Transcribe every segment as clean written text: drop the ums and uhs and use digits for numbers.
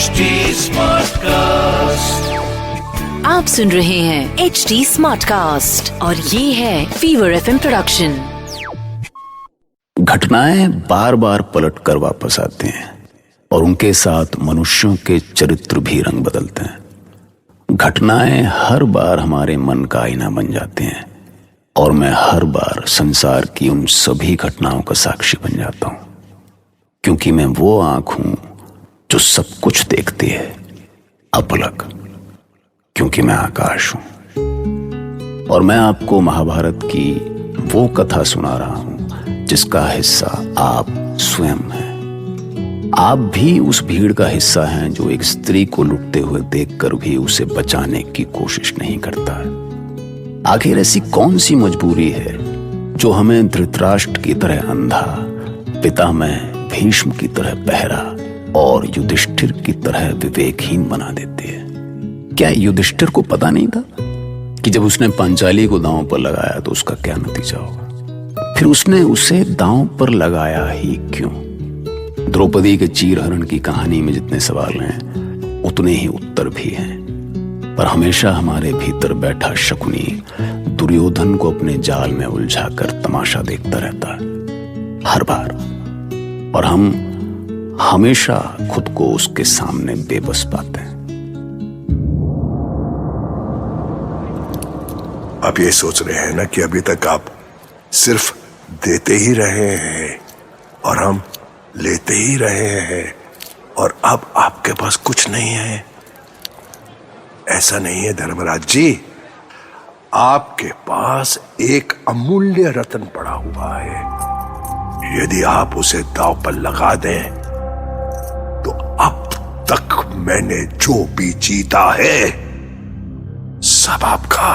HD Smartcast. आप सुन रहे हैं HD Smartcast और ये है फीवर FM प्रोडक्शन। घटनाएं बार बार पलट कर वापस आते हैं और उनके साथ मनुष्यों के चरित्र भी रंग बदलते हैं। घटनाएं हर बार हमारे मन का आईना बन जाते हैं और मैं हर बार संसार की उन सभी घटनाओं का साक्षी बन जाता हूं, क्योंकि मैं वो आंख हूं जो सब कुछ देखती है, अपलक, क्योंकि मैं आकाश हूं। और मैं आपको महाभारत की वो कथा सुना रहा हूं जिसका हिस्सा आप स्वयं हैं। आप भी उस भीड़ का हिस्सा हैं जो एक स्त्री को लुटते हुए देखकर भी उसे बचाने की कोशिश नहीं करता है। आखिर ऐसी कौन सी मजबूरी है जो हमें धृतराष्ट्र की तरह अंधा, पितामह भीष्म की तरह बहरा और युधिष्ठिर की तरह विवेकहीन बना देती है? क्या युधिष्ठिर को पता नहीं था कि जब उसने पांचाली को दांव पर लगाया तो उसका क्या नतीजा होगा? फिर उसने उसे दांव पर लगाया ही क्यों? द्रौपदी के चीरहरण की कहानी में जितने सवाल हैं उतने ही उत्तर भी हैं, पर हमेशा हमारे भीतर बैठा शकुनी दुर्योधन को अपने जाल में उलझाकर तमाशा देखता रहता है हर बार, और हम हमेशा खुद को उसके सामने बेबस पाते हैं। आप ये सोच रहे हैं ना कि अभी तक आप सिर्फ देते ही रहे हैं और हम लेते ही रहे हैं और अब आपके पास कुछ नहीं है। ऐसा नहीं है धर्मराज जी, आपके पास एक अमूल्य रत्न पड़ा हुआ है। यदि आप उसे दांव पर लगा दें तो अब तक मैंने जो भी जीता है सब आपका।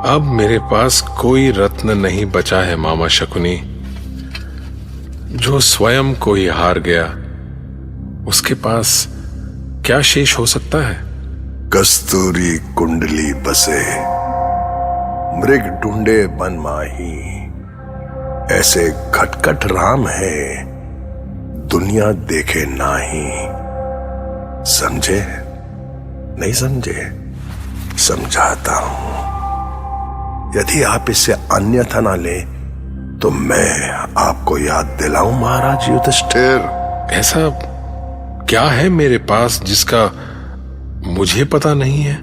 अब मेरे पास कोई रत्न नहीं बचा है मामा शकुनी। जो स्वयं कोई हार गया उसके पास क्या शेष हो सकता है? कस्तूरी कुंडली बसे मृग ढूंढे बन माही, ऐसे खटखट राम है दुनिया देखे नाही। समझे? नहीं समझे? समझाता हूं। यदि आप इससे अन्यथा ना ले तो मैं आपको याद दिलाऊं महाराज युधिष्ठिर। ऐसा क्या है मेरे पास जिसका मुझे पता नहीं है?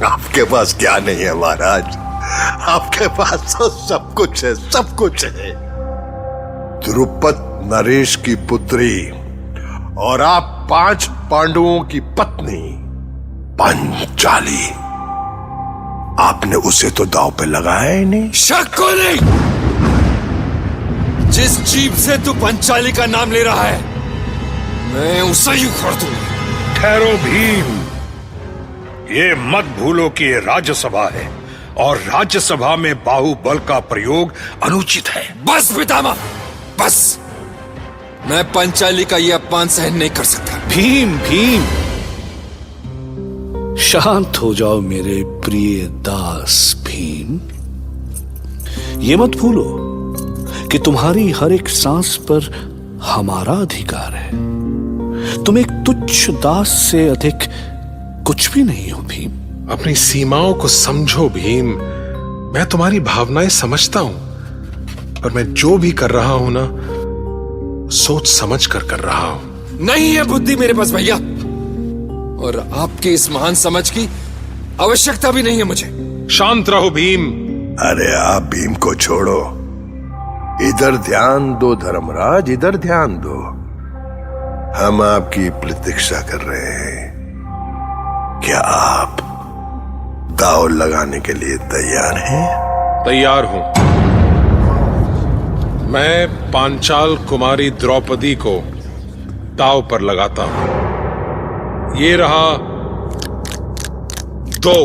आपके पास क्या नहीं है महाराज? आपके पास तो सब कुछ है, सब कुछ है। द्रुपद नरेश की पुत्री और आप 5 पांडवों की पत्नी पांचाली, आपने उसे तो दांव पे लगाया ही नहीं। शक को नहीं, जिस जीभ से तू पंचाली का नाम ले रहा है मैं उसे ही उखाड़ दूंगा। ठहरो भीम, ये मत भूलो कि ये राज्यसभा है और राज्यसभा में बाहुबल का प्रयोग अनुचित है। बस पितामह, बस। मैं पंचाली का यह अपमान सहन नहीं कर सकता। भीम भीम, शांत हो जाओ मेरे प्रिय दास भीम। ये मत भूलो कि तुम्हारी हर एक सांस पर हमारा अधिकार है। तुम एक तुच्छ दास से अधिक कुछ भी नहीं हो भीम। अपनी सीमाओं को समझो भीम। मैं तुम्हारी भावनाएं समझता हूं, पर मैं जो भी कर रहा हूं ना, सोच समझ कर रहा हूं। नहीं है बुद्धि मेरे पास भैया, और आपकी इस महान समझ की आवश्यकता भी नहीं है मुझे। शांत रहो भीम। अरे आप भीम को छोड़ो, इधर ध्यान दो धर्मराज, इधर ध्यान दो। हम आपकी प्रतीक्षा कर रहे हैं। क्या आप दांव लगाने के लिए तैयार हैं? तैयार हूं। मैं पांचाल कुमारी द्रौपदी को दांव पर लगाता हूं। ये रहा 2।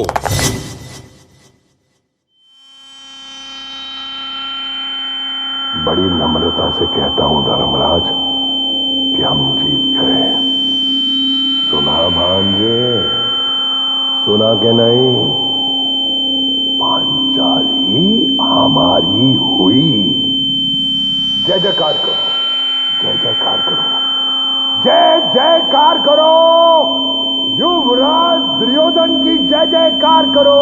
बड़ी नम्रता से कहता हूं धर्मराज कि हम जीत गए। सुना भांजे? सुना के नहीं? पांचाली हमारी हुई। जय जयकार करो, जय जयकार करो। जय जयकार करो, युवराज दुर्योधन की जय जयकार करो,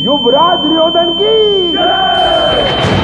युवराज दुर्योधन की जय।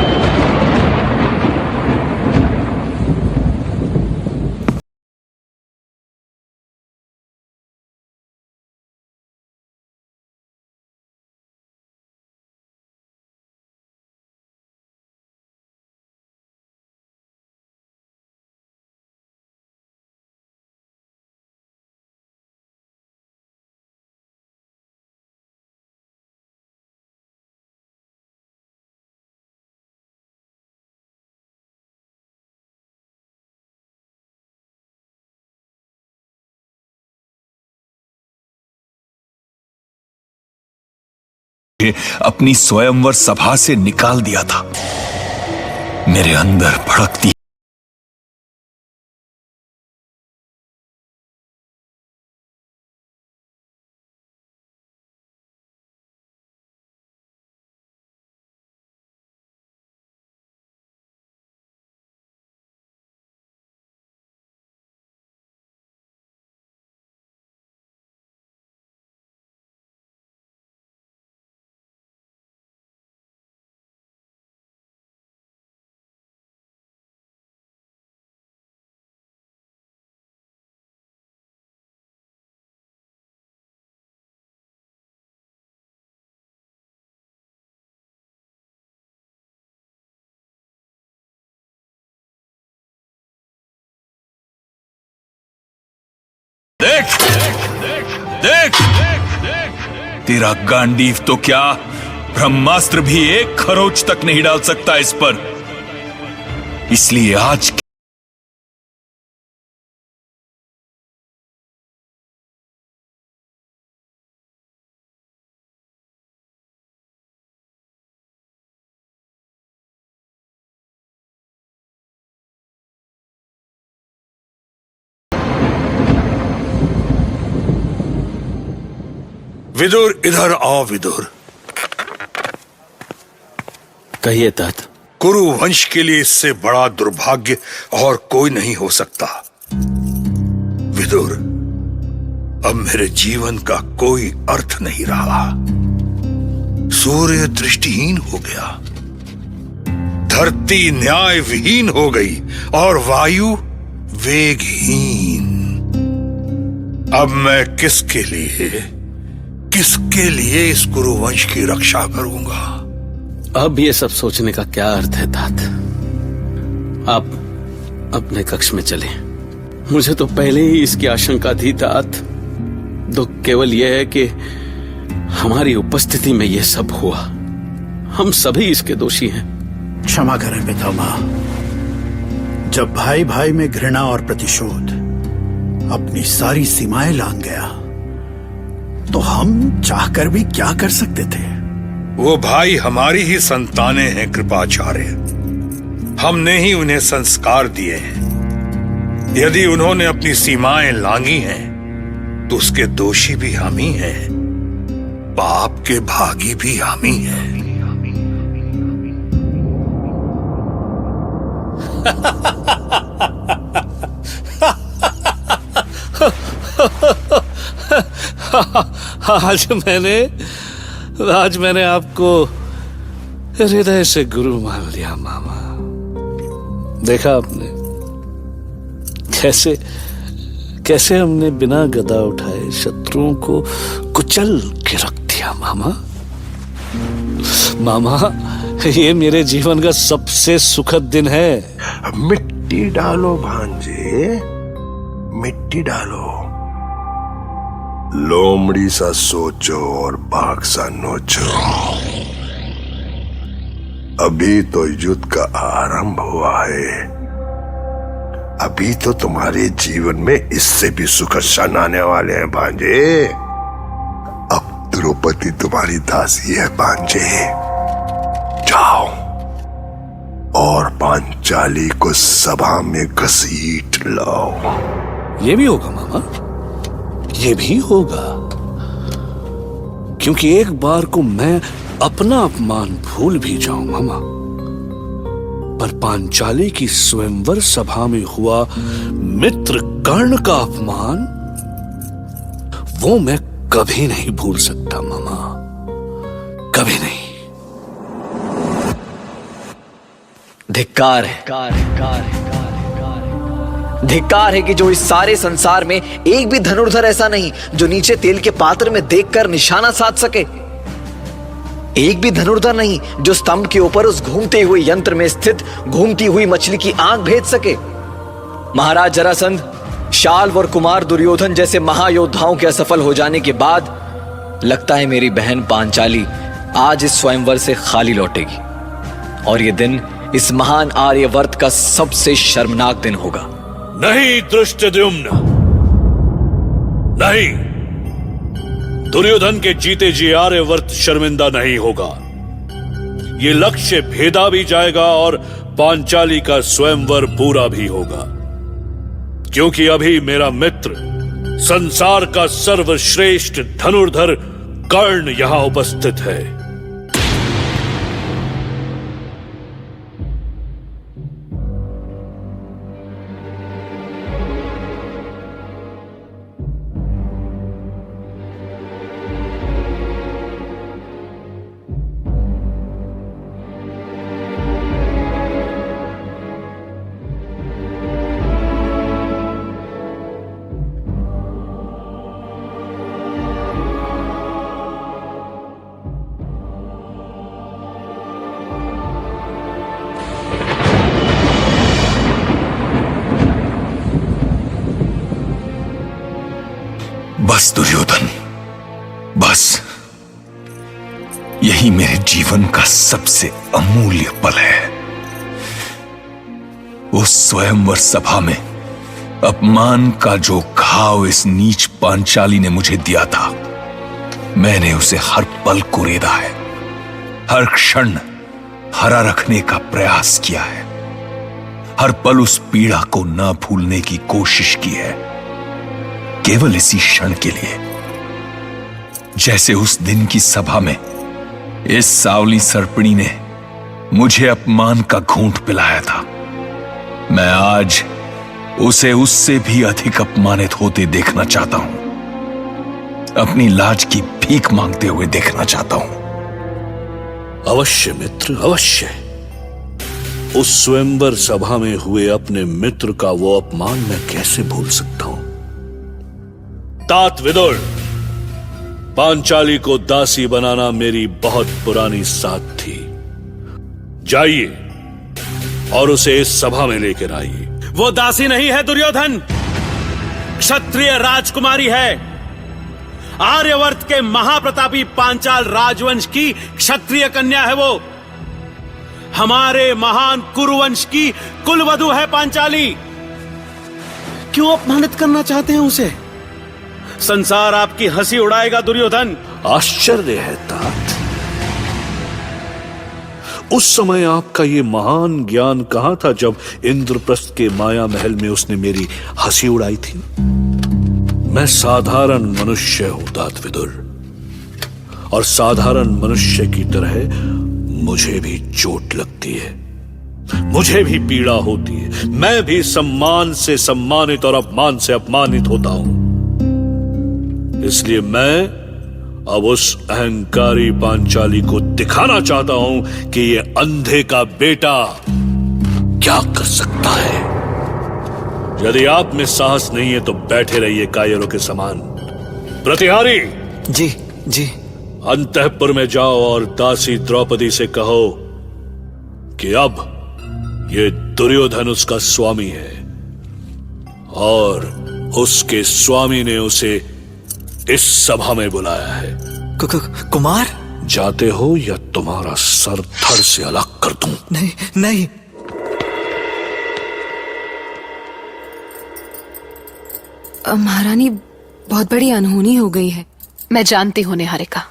अपनी स्वयंवर सभा से निकाल दिया था। मेरे अंदर भड़कती देख देख तेरा गांडीव तो क्या ब्रह्मास्त्र भी एक खरोच तक नहीं डाल सकता इस पर। इसलिए आज विदुर, इधर आओ विदुर। कहिए तात। कुरु वंश के लिए इससे बड़ा दुर्भाग्य और कोई नहीं हो सकता। विदुर, अब मेरे जीवन का कोई अर्थ नहीं रहा। सूर्य दृष्टिहीन हो गया, धरती न्याय विहीन हो गई और वायु वेगहीन। अब मैं किसके लिए इस कुरुवंश की रक्षा करूंगा? अब ये सब सोचने का क्या अर्थ है तात? आप अपने कक्ष में चले। मुझे तो पहले ही इसकी आशंका थी तात। दुख केवल यह है कि हमारी उपस्थिति में यह सब हुआ। हम सभी इसके दोषी हैं। क्षमा करें पितामह। जब भाई भाई में घृणा और प्रतिशोध अपनी सारी सीमाएं लांघ गया तो हम चाहकर भी क्या कर सकते थे? वो भाई हमारी ही संतानें हैं कृपाचार्य। हमने ही उन्हें संस्कार दिए हैं। यदि उन्होंने अपनी सीमाएं लांघी हैं तो उसके दोषी भी हम ही हैं, पाप के भागी भी हम ही हैं। आज मैंने आपको हृदय से गुरु मान लिया मामा। देखा आपने कैसे हमने बिना गदा उठाए शत्रुओं को कुचल के रख दिया मामा। मामा, ये मेरे जीवन का सबसे सुखद दिन है। मिट्टी डालो भांजे, मिट्टी डालो। लोमड़ी सा सोचो और बाघ सा नोचो। अभी तो युद्ध का आरंभ हुआ है। अभी तो तुम्हारे जीवन में इससे भी सुखद क्षण आने वाले हैं भांजे। अब द्रौपदी तुम्हारी दासी है भांजे। जाओ और पांचाली को सभा में घसीट लाओ। ये भी होगा मामा, ये भी होगा। क्योंकि एक बार को मैं अपना अपमान भूल भी जाऊं मामा, पर पांचाली की स्वयंवर सभा में हुआ मित्र कर्ण का अपमान, वो मैं कभी नहीं भूल सकता मामा, कभी नहीं। धिक्कार है, धिक्कार है कि जो इस सारे संसार में एक भी धनुर्धर ऐसा नहीं जो नीचे तेल के पात्र में देखकर निशाना साध सके। एक भी धनुर्धर नहीं जो स्तंभ के ऊपर उस घूमते हुए यंत्र में स्थित घूमती हुई मछली की आंख भेद सके। महाराज जरासंध, शाल्व और कुमार दुर्योधन जैसे महायोद्धाओं के असफल हो जाने के बाद लगता है मेरी बहन पांचाली आज इस स्वयंवर से खाली लौटेगी, और यह दिन इस महान आर्यवर्त का सबसे शर्मनाक दिन होगा। नहीं धृष्टद्युम्न, नहीं, दुर्योधन के जीते जी आर्यवर्त शर्मिंदा नहीं होगा। ये लक्ष्य भेदा भी जाएगा और पांचाली का स्वयंवर पूरा भी होगा, क्योंकि अभी मेरा मित्र संसार का सर्वश्रेष्ठ धनुर्धर कर्ण यहां उपस्थित है। बस दुर्योधन, बस, यही मेरे जीवन का सबसे अमूल्य पल है। उस स्वयंवर सभा में अपमान का जो घाव इस नीच पांचाली ने मुझे दिया था, मैंने उसे हर पल कुरेदा है, हर क्षण हरा रखने का प्रयास किया है, हर पल उस पीड़ा को ना भूलने की कोशिश की है, केवल इसी क्षण के लिए। जैसे उस दिन की सभा में इस सावली सर्पिणी ने मुझे अपमान का घूंट पिलाया था, मैं आज उसे उससे भी अधिक अपमानित होते देखना चाहता हूं, अपनी लाज की भीख मांगते हुए देखना चाहता हूं। अवश्य मित्र, अवश्य। उस स्वयंवर सभा में हुए अपने मित्र का वो अपमान मैं कैसे भूल सकता हूं। तात विदुर, पांचाली को दासी बनाना मेरी बहुत पुरानी साध थी। जाइए और उसे इस सभा में लेकर आइए। वो दासी नहीं है दुर्योधन, क्षत्रिय राजकुमारी है। आर्यवर्त के महाप्रतापी पांचाल राजवंश की क्षत्रिय कन्या है वो। हमारे महान कुरुवंश की कुलवधू है पांचाली। क्यों अपमानित करना चाहते हैं उसे? संसार आपकी हंसी उड़ाएगा दुर्योधन। आश्चर्य है तात, उस समय आपका ये महान ज्ञान कहां था जब इंद्रप्रस्थ के माया महल में उसने मेरी हंसी उड़ाई थी। मैं साधारण मनुष्य हूं तात विदुर, और साधारण मनुष्य की तरह मुझे भी चोट लगती है, मुझे भी पीड़ा होती है, मैं भी सम्मान से सम्मानित और अपमान से अपमानित होता हूं। इसलिए मैं अब उस अहंकारी पांचाली को दिखाना चाहता हूं कि ये अंधे का बेटा क्या कर सकता है। यदि आप में साहस नहीं है तो बैठे रहिए कायरों के समान। प्रतिहारी जी जी। अंतःपुर में जाओ और दासी द्रौपदी से कहो कि अब ये दुर्योधन उसका स्वामी है और उसके स्वामी ने उसे इस सभा में बुलाया है। कुमार, जाते हो या तुम्हारा सर धड़ से अलग कर दूं? नहीं नहीं। महारानी, बहुत बड़ी अनहोनी हो गई है। मैं जानती हूं निहारिका,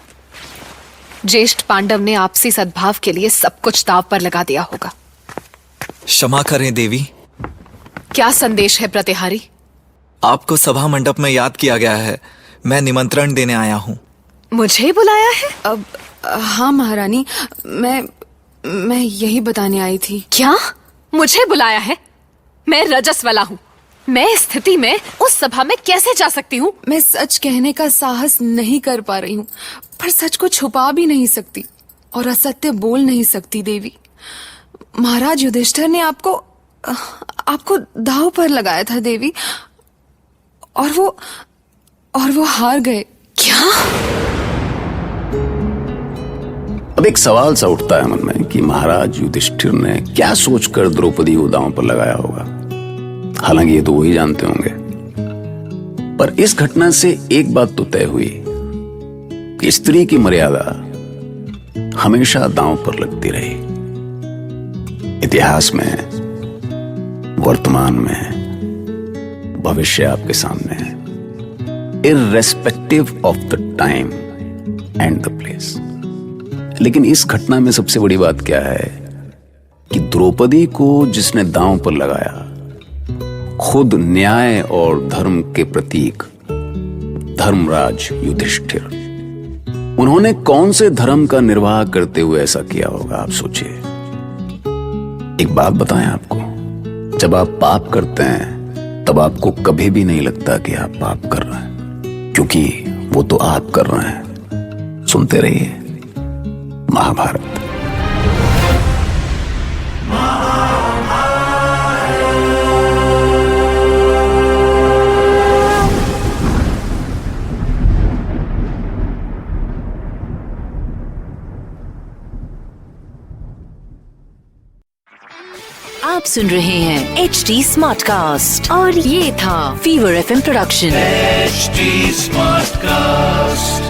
ज्येष्ठ पांडव ने आपसी सद्भाव के लिए सब कुछ दांव पर लगा दिया होगा। क्षमा करें देवी। क्या संदेश है प्रतिहारी? आपको सभा मंडप में याद किया गया है। मैं निमंत्रण देने आया हूं। मुझे बुलाया है? अब हाँ महारानी, मैं यही बताने आई थी। क्या? मुझे बुलाया है? मैं रजस्वला हूँ। मैं इस स्थिति में उस सभा में कैसे जा सकती हूँ? मैं सच कहने का साहस नहीं कर पा रही हूँ, पर सच को छुपा भी नहीं सकती और असत्य बोल नहीं सकती देवी। महाराज युधिष्ठिर ने आपको दांव पर लगाया था देवी, और वो हार गए। क्या? अब एक सवाल सा उठता है मन में कि महाराज युधिष्ठिर ने क्या सोचकर द्रौपदी को दांव पर लगाया होगा। हालांकि ये तो वही जानते होंगे, पर इस घटना से एक बात तो तय हुई कि स्त्री की मर्यादा हमेशा दांव पर लगती रही। इतिहास में, वर्तमान में, भविष्य आपके सामने है, irrespective of the time and the place. लेकिन इस घटना में सबसे बड़ी बात क्या है कि द्रौपदी को जिसने दांव पर लगाया, खुद न्याय और धर्म के प्रतीक धर्मराज युधिष्ठिर। उन्होंने कौन से धर्म का निर्वाह करते हुए ऐसा किया होगा, आप सोचिए। एक बात बताएं आपको, जब आप पाप करते हैं तब आपको कभी भी नहीं लगता कि आप पाप कर रहे हैं, क्योंकि वो तो आप कर रहे हैं। सुनते रहिए महाभारत। आप सुन रहे हैं HD स्मार्ट कास्ट और ये था fever FM production. HD smart cast.